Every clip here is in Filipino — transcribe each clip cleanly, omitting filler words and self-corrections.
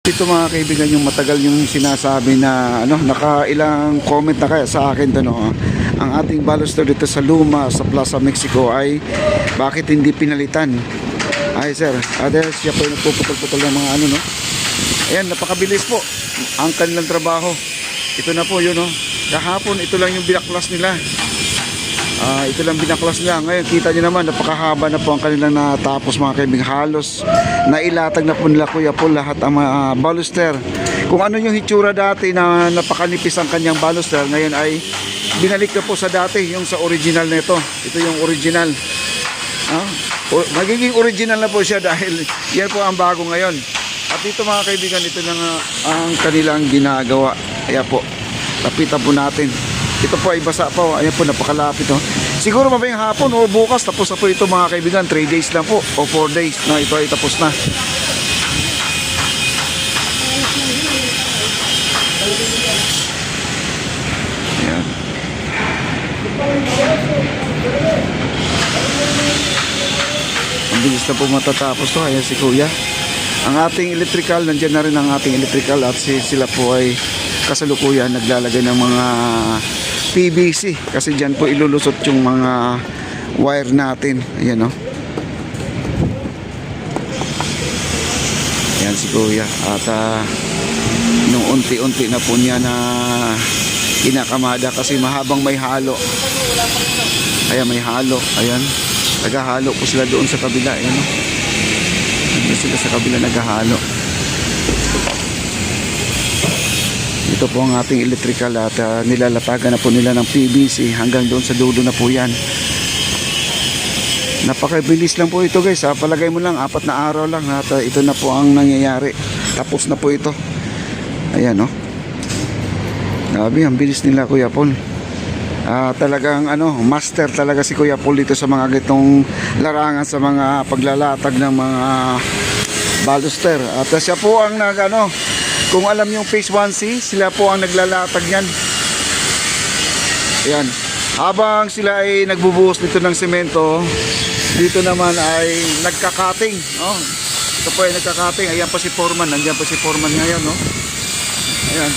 Ito mga kaibigan, yung matagal yung sinasabi na ano, nakailang comment na kaya sa akin to, no? Ang ating baluster dito sa Luma sa Plaza Mexico ay bakit hindi pinalitan? Ay sir, dahil siya po yung nagpuputol-putol ng mga ano, no? Ayan, napakabilis po ang kanilang trabaho. Ito na po yun, no? Kahapon ito lang yung binaklas nila. Ito lang binaklas nila. Ngayon kita nyo naman, napakahaba na po ang kanilang natapos mga kaibigan. Halos nailatag na po nila Kuya Paul lahat ang mga baluster. Kung ano yung hitsura dati na napakanipis ang kanyang baluster, ngayon ay binalik na po sa dati, yung sa original nito. Ito yung original. Magiging original na po siya dahil yan po ang bago ngayon. At ito mga kaibigan, ito na nga ang kanilang ginagawa. Kaya po, lapitan po natin. Ito po ay basa po. Ayan po, napakalapit, oh. Siguro mabayang hapon o bukas tapos na po ito mga kaibigan. 3 days lang po o 4 days na ito ay tapos na. Ayan. Ang bilis na po matatapos to. Ayan si Kuya. Ang ating electrical, nandiyan na rin ang ating electrical at sila po ay kasalukuyan naglalagay ng mga PVC kasi dyan po ilulusot yung mga wire natin. Ayan, oh. Ayan si Kuya at nung unti-unti na po niya na kinakamada kasi mahabang may halo. Ayan, may halo. Ayan, naghahalo po sila doon sa kabila. Ayan, oh. Sila sa kabila naghahalo. Ito po ang ating electrical at nilalatagan na po nila ng PVC hanggang doon sa dulo na po yan. Napakabilis lang po ito guys, palagay mo lang 4 na araw lang at ito na po ang nangyayari. Tapos na po ito. Ayan, oh. Grabe, ang bilis nila Kuya Paul. Talagang ano, master talaga si Kuya Paul dito sa mga gitong larangan sa mga paglalatag ng mga baluster. At siya po ang kung alam yung phase 1C, sila po ang naglalatag yan. Ayan. Habang sila ay nagbubuhos nito ng semento, dito naman ay nagkakating. Oh. Ito po ay nagkakating. Ayan pa si Foreman. Nandiyan pa si Foreman ngayon. No? Ayan.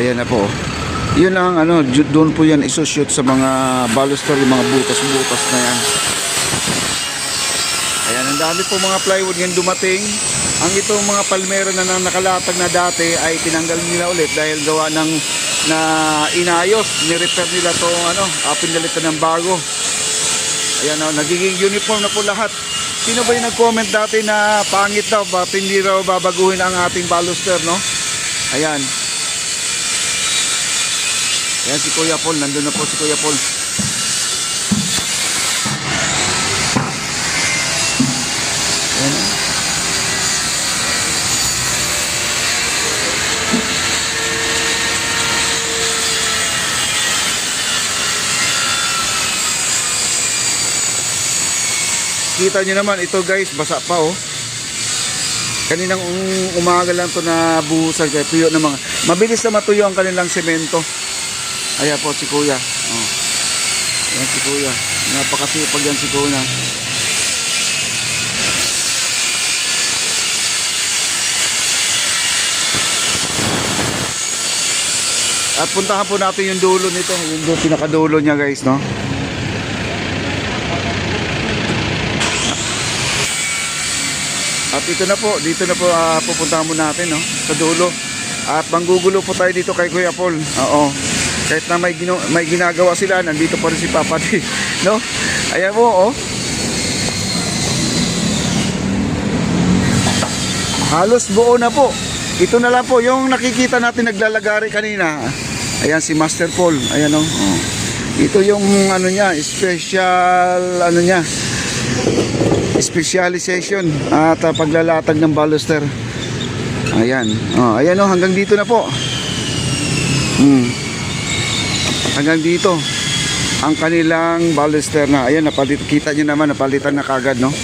Ayan na po. Yun ang doon po yan isushoot sa mga baluster, yung mga butas-butas na yan. Ayan, ang dami po mga plywood ngayon dumating. Ang itong mga palmera na nakalatag na dati ay tinanggal nila ulit dahil gawa ng na inayos, ni-repair nila itong pinalitan ng bago. Ayan, nagiging uniform na po lahat. Sino ba yung nag-comment dati na pangit daw, bakit hindi raw babaguhin ang ating baluster, no? Ayan. Ayan si Kuya Paul, nandun na po si Kuya Paul. Ayan. Kita nyo naman, ito guys, basa pa, oh. Kaninang umaga lang to na buhusan, kaya tuyo na mga. Mabilis na matuyo ang kanilang semento. Ayan po si Kuya. Oh. Ayan si Kuya. Napakasipag yan si Kuya. At puntahan po natin yung dulo nito. Yung pinakadulo niya guys, no? At ito na po. Dito na po pupuntahan mo natin, no? Sa dulo. At manggugulo po tayo dito kay Kuya Paul. Oo. Kahit na may ginagawa sila, nandito pa rin si Papa D, no? Ayan po, oh. Halos buo na po. Ito na lang po, yung nakikita natin naglalagari kanina. Ayan si Master Paul. Ayan, oh. Ito yung niya, special niya. Specialization at paglalatag ng baluster. Ayan. Oh, ayan, oh, hanggang dito na po. Hanggang dito. ang kanilang baluster na. Ayan, kita nyo naman, napalitan na kagad, no?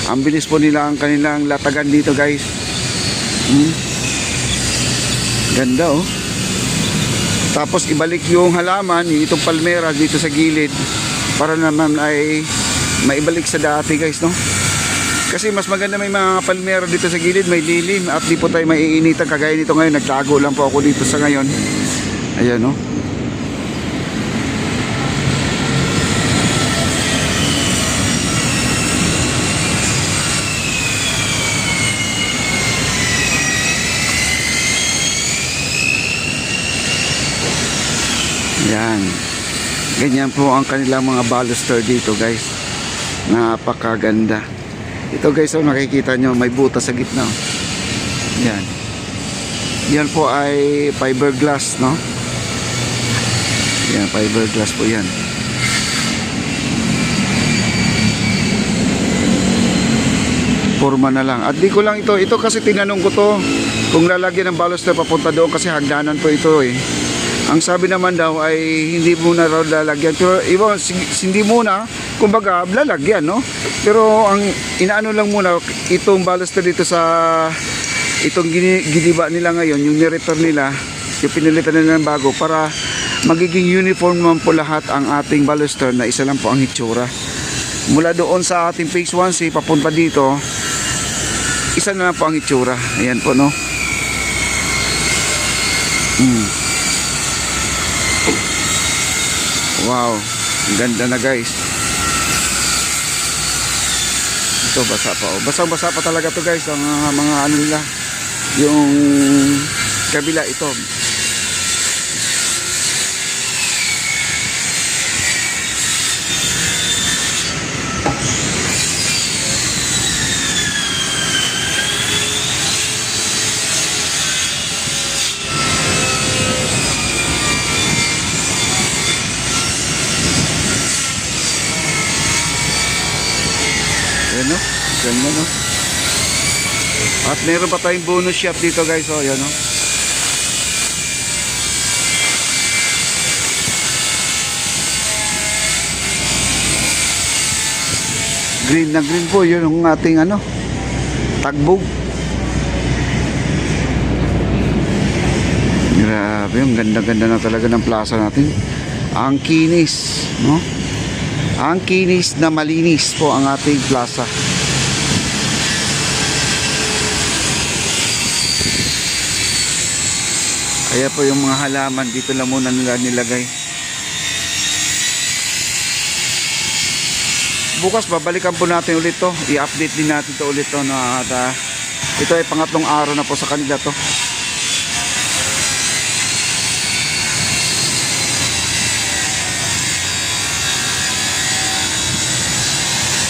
Ang bilis po nila ang kanilang latagan dito, guys. Ganda, oh. Tapos ibalik yung halaman, itong palmera dito sa gilid, para naman ay maibalik sa dati, guys, no? Kasi mas maganda may mga palmera dito sa gilid, may lilim, at di po tayo maiinitan kagaya nito ngayon. Nagtago lang po ako dito sa ngayon. Ayan, no? Yan. Ganyan po ang kanilang mga baluster dito, guys. Napakaganda. Ito, guys, oh, nakikita nyo may butas sa gitna. Yan. Yan po ay fiberglass, no? Yan, fiberglass po yan. Forma na lang. At di ko lang ito kasi tinanong ko to kung lalagyan ng baluster papunta doon kasi hagdanan po ito eh. Ang sabi naman daw ay hindi muna raw lalagyan. Pero hindi muna, kumbaga lalagyan, no? Pero ang inaano lang muna, itong baluster dito sa itong giniba nila ngayon, yung ni-repair nila, yung pinilitan nila ng bago para magiging uniform naman po lahat ang ating baluster na isa lang po ang hitsura. Mula doon sa ating phase 1C papunta dito, isa na lang po ang hitsura. Ayan po, no? Wow, ang ganda na, guys. Ito basa pa, oh. Basang-basa pa talaga to, guys. Ang mga ano nila, yung kabila ito. Ayan, no? Ganda, no? At meron pa tayong bonus shop dito, guys. O, ayan, no? Green na green po. Yun ang ating, ano, tagbog. Grabe, ang ganda-ganda na talaga ng plaza natin. Ang kinis, no? Ang kinis na malinis po ang ating plaza. Kaya po yung mga halaman dito lang muna nila nilagay. Bukas babalikan po natin ulit to. I-update din natin to ulit to, na ito ay pangatlong araw na po sa kanila to.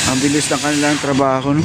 Ang bilis ng kanilang trabaho, no?